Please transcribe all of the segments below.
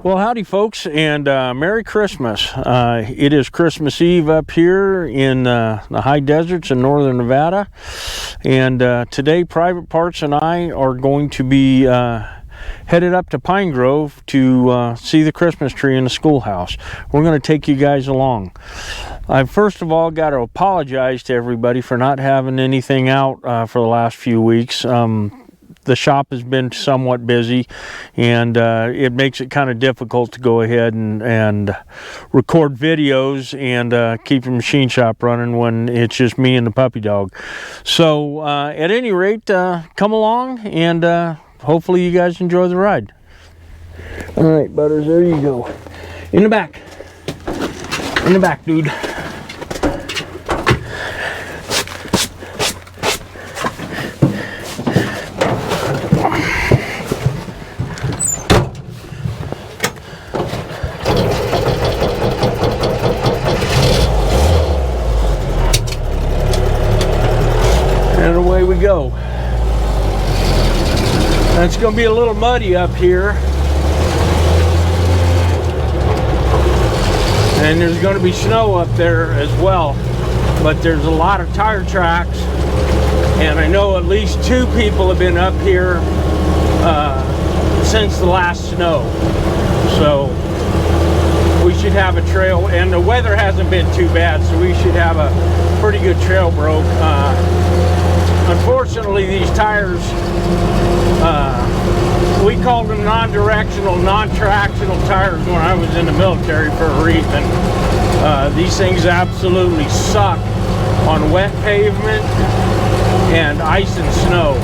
Well, howdy folks, and Merry Christmas. It is Christmas Eve up here in the high deserts in northern Nevada, and today Private Parts and I are going to be headed up to Pine Grove to see the Christmas tree in the schoolhouse. We're going to take you guys along. I first of all got to apologize to everybody for not having anything out for the last few weeks. The shop has been somewhat busy, and it makes it kind of difficult to go ahead and record videos and keep the machine shop running when it's just me and the puppy dog. So at any rate, come along, and hopefully you guys enjoy the ride. All right, Butters, there you go. In the back. In the back, dude. And away we go. Now, it's going to be a little muddy up here, and there's going to be snow up there as well, but there's a lot of tire tracks, and I know at least 2 people have been up here since the last snow, so we should have a trail, and the weather hasn't been too bad, so we should have a pretty good trail broke. Unfortunately, these tires, we called them non-directional, non-tractional tires when I was in the military for a reason. These things absolutely suck on wet pavement and ice and snow.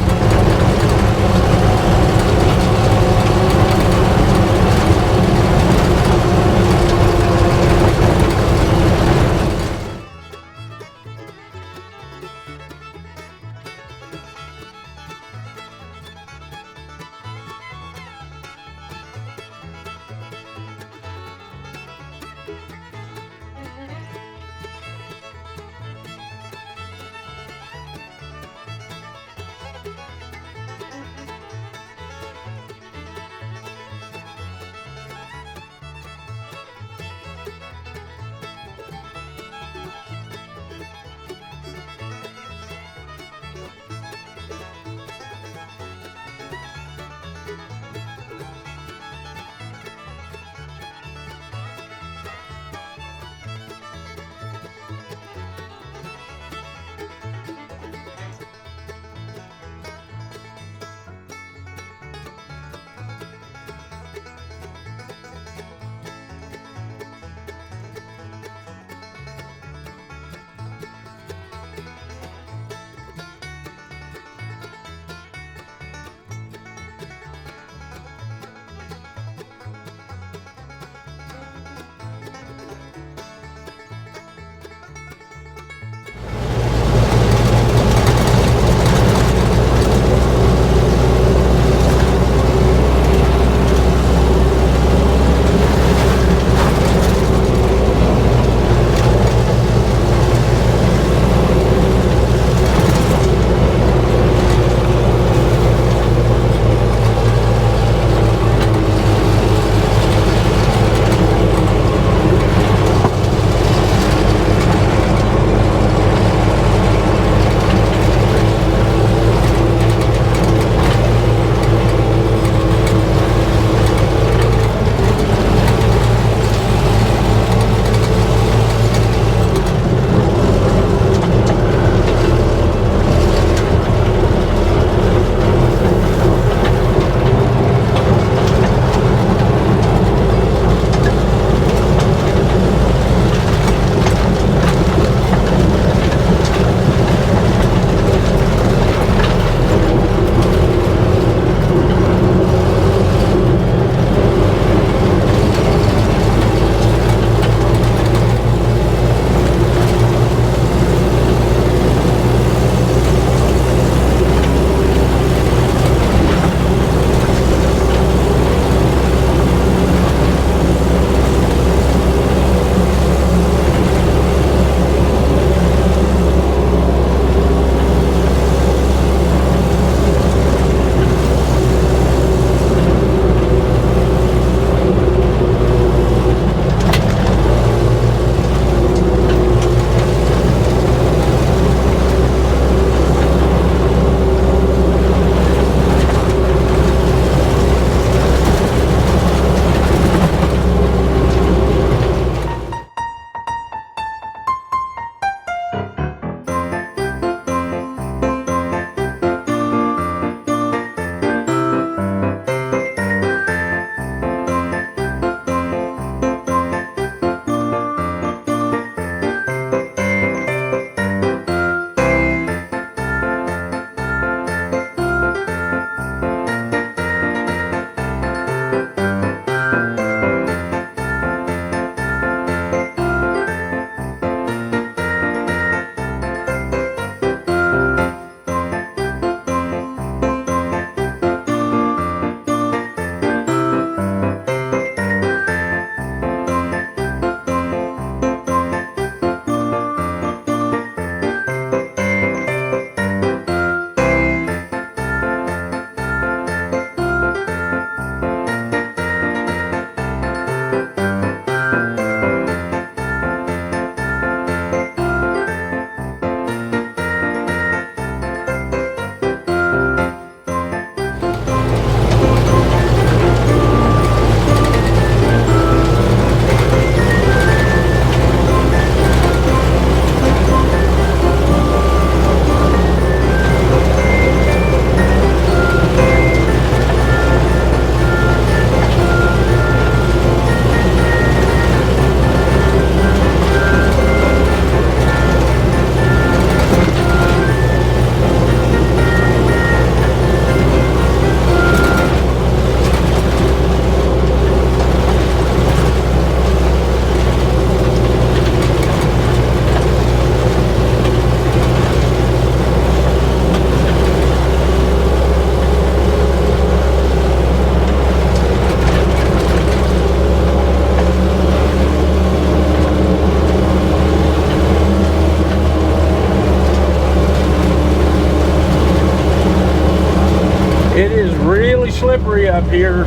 It is really slippery up here.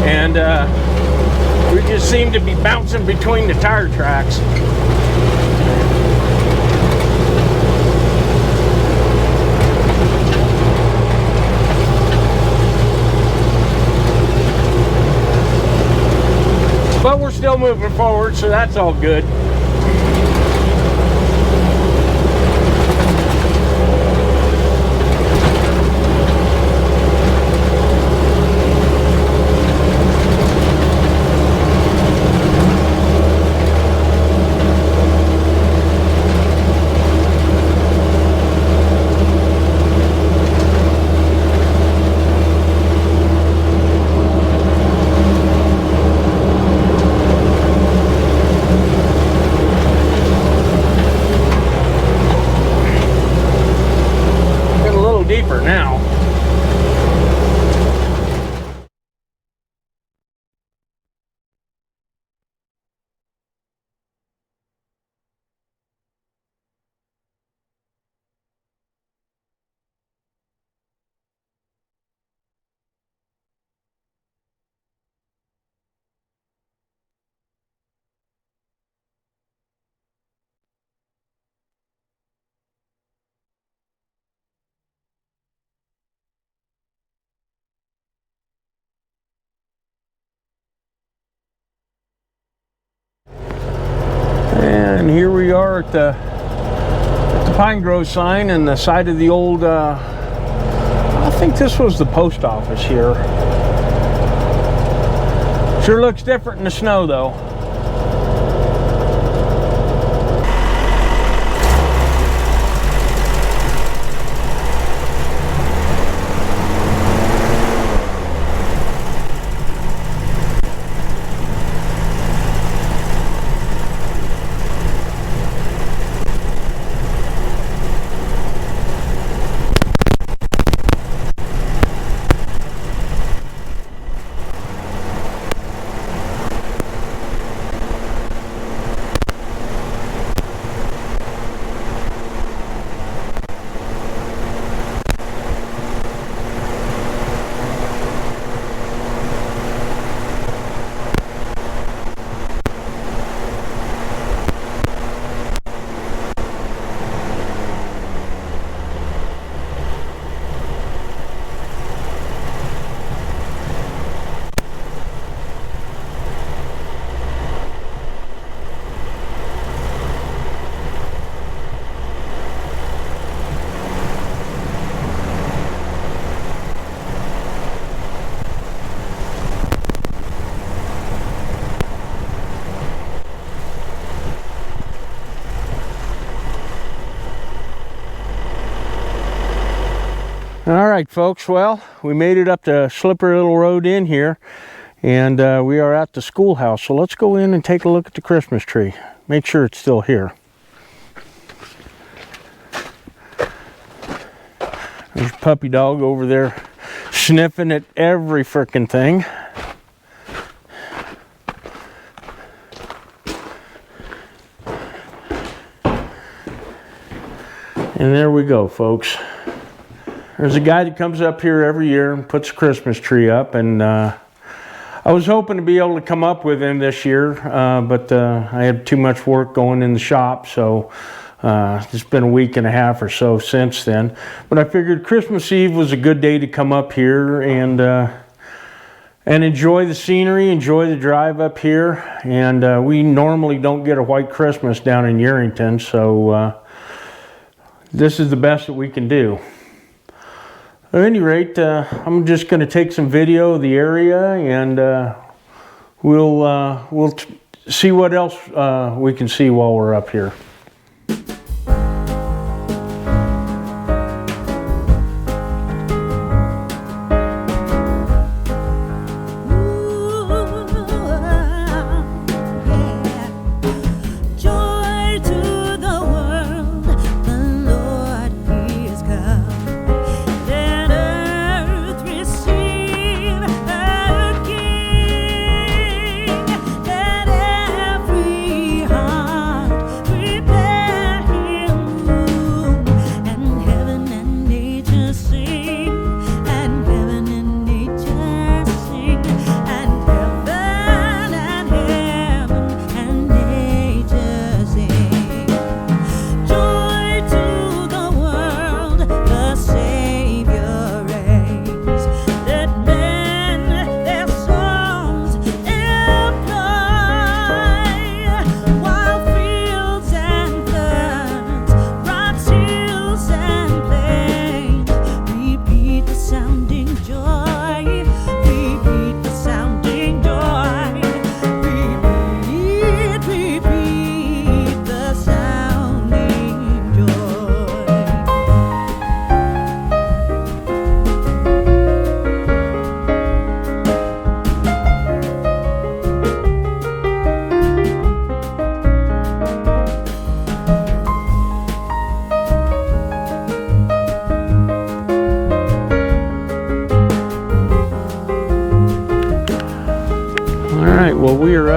And we just seem to be bouncing between the tire tracks. But we're still moving forward, so that's all good. Deeper now. And here we are at the Pine Grove sign and the side of the old, I think this was the post office here. Sure looks different in the snow though. All right, folks, well, we made it up the slippery little road in here, and we are at the schoolhouse. So let's go in and take a look at the Christmas tree. Make sure it's still here. There's puppy dog over there sniffing at every frickin' thing. And there we go, folks. There's a guy that comes up here every year and puts a Christmas tree up, and I was hoping to be able to come up with him this year, but I had too much work going in the shop, so it's been a week and a half or so since then. But I figured Christmas Eve was a good day to come up here and enjoy the scenery, enjoy the drive up here. And we normally don't get a white Christmas down in Yerington, so this is the best that we can do. At any rate, I'm just going to take some video of the area, and we'll see what else we can see while we're up here. Prepare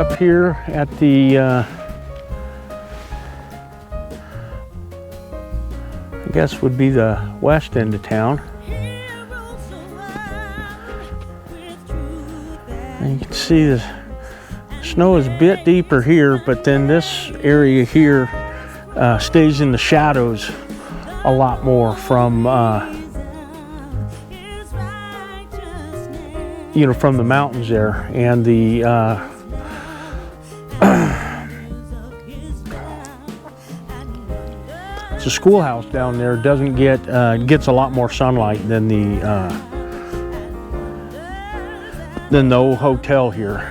up here at the I guess would be the west end of town. And you can see the snow is a bit deeper here, but then this area here stays in the shadows a lot more from you know, from the mountains there, and the the schoolhouse down there doesn't get gets a lot more sunlight than the old hotel here.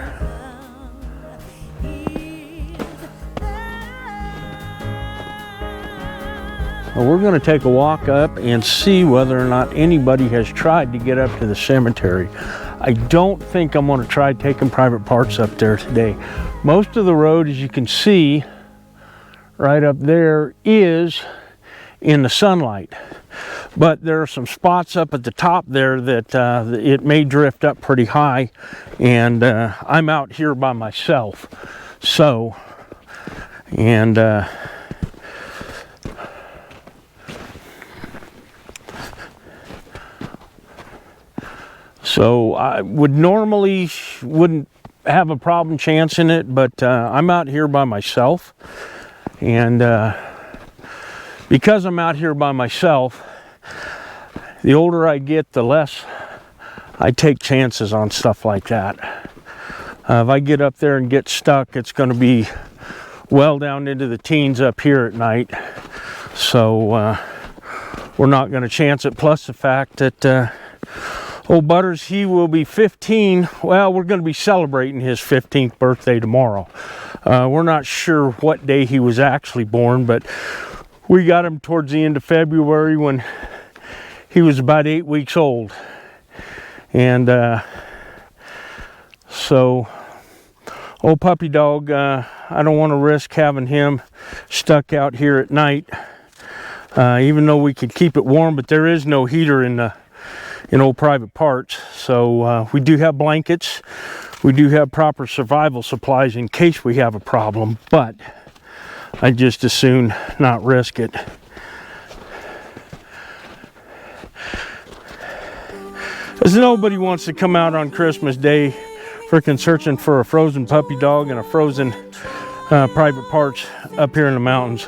Well, we're going to take a walk up and see whether or not anybody has tried to get up to the cemetery. I don't think I'm going to try taking private parts up there today. Most of the road, as you can see right up there, is in the sunlight, but there are some spots up at the top there that it may drift up pretty high, and I'm out here by myself, so so I wouldn't have a problem chancing it, but I'm out here by myself, and because I'm out here by myself, the older I get, the less I take chances on stuff like that. If I get up there and get stuck, it's going to be well down into the teens up here at night, so we're not going to chance it. Plus the fact that old Butters, he will be 15. Well, we're going to be celebrating his 15th birthday tomorrow. We're not sure what day he was actually born, but we got him towards the end of February when he was about 8 weeks old. And so, old puppy dog, I don't want to risk having him stuck out here at night, even though we could keep it warm, but there is no heater in old private parts. So we do have blankets, we do have proper survival supplies in case we have a problem, but I just as soon not risk it. As nobody wants to come out on Christmas Day frickin' searching for a frozen puppy dog and a frozen private parts up here in the mountains.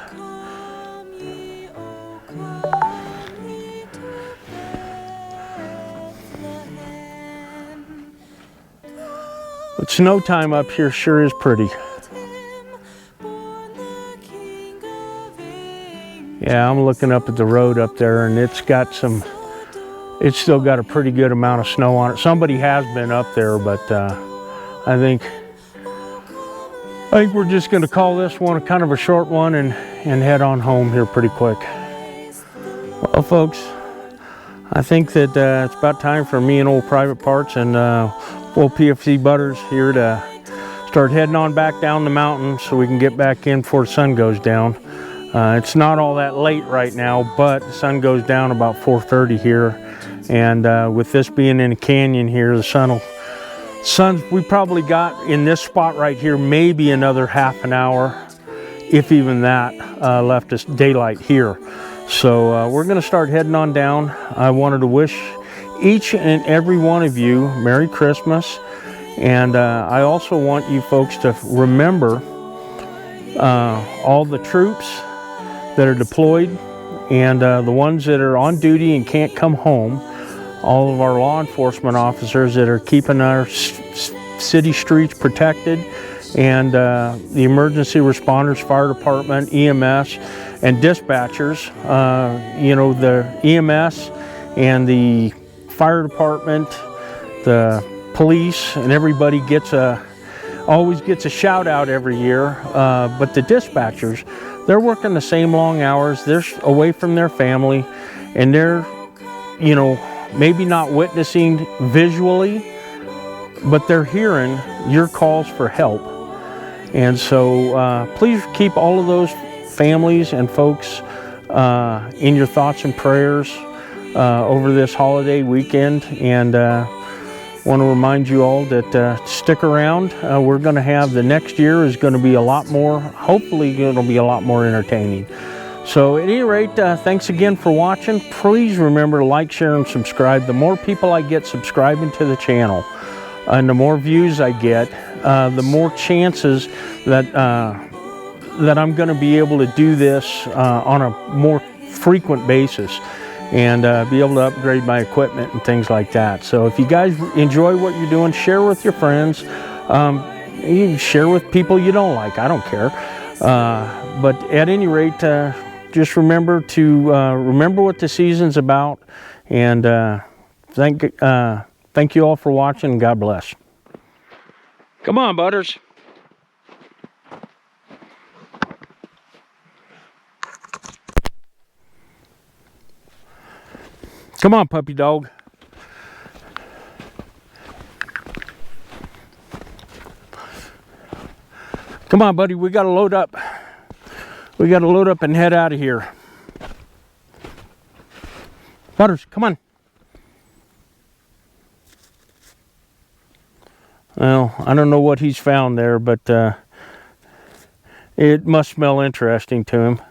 But snow time up here sure is pretty. Yeah, I'm looking up at the road up there, and it's still got a pretty good amount of snow on it. Somebody has been up there, but I think we're just going to call this one kind of a short one and head on home here pretty quick. Well, folks, I think that it's about time for me and old Private Parts and old PFC Butters here to start heading on back down the mountain so we can get back in before the sun goes down. It's not all that late right now, but the sun goes down about 4:30 here, and with this being in a canyon here, the we probably got in this spot right here maybe another half an hour, if even that, left us daylight here. So we're going to start heading on down. I wanted to wish each and every one of you Merry Christmas, and I also want you folks to remember all the troops that are deployed, and the ones that are on duty and can't come home, all of our law enforcement officers that are keeping our city streets protected, and the emergency responders, fire department, EMS, and dispatchers. You know, the EMS and the fire department, the police, and everybody always gets a shout out every year, but the dispatchers, they're working the same long hours. They're away from their family, and they're, you know, maybe not witnessing visually, but they're hearing your calls for help. And so please keep all of those families and folks in your thoughts and prayers over this holiday weekend. And want to remind you all that stick around. We're going to have, the next year is going to be a lot more, hopefully it'll be a lot more entertaining. So at any rate, thanks again for watching. Please remember to like, share, and subscribe. The more people I get subscribing to the channel, and the more views I get, the more chances that that I'm going to be able to do this on a more frequent basis, and be able to upgrade my equipment and things like that. So if you guys enjoy what you're doing, share with your friends. You can share with people you don't like. I don't care. But at any rate, just remember to remember what the season's about. And thank you all for watching, and God bless. Come on, Butters. Come on, puppy dog. Come on, buddy, we gotta load up. We gotta load up and head out of here. Butters, come on. Well, I don't know what he's found there, but it must smell interesting to him.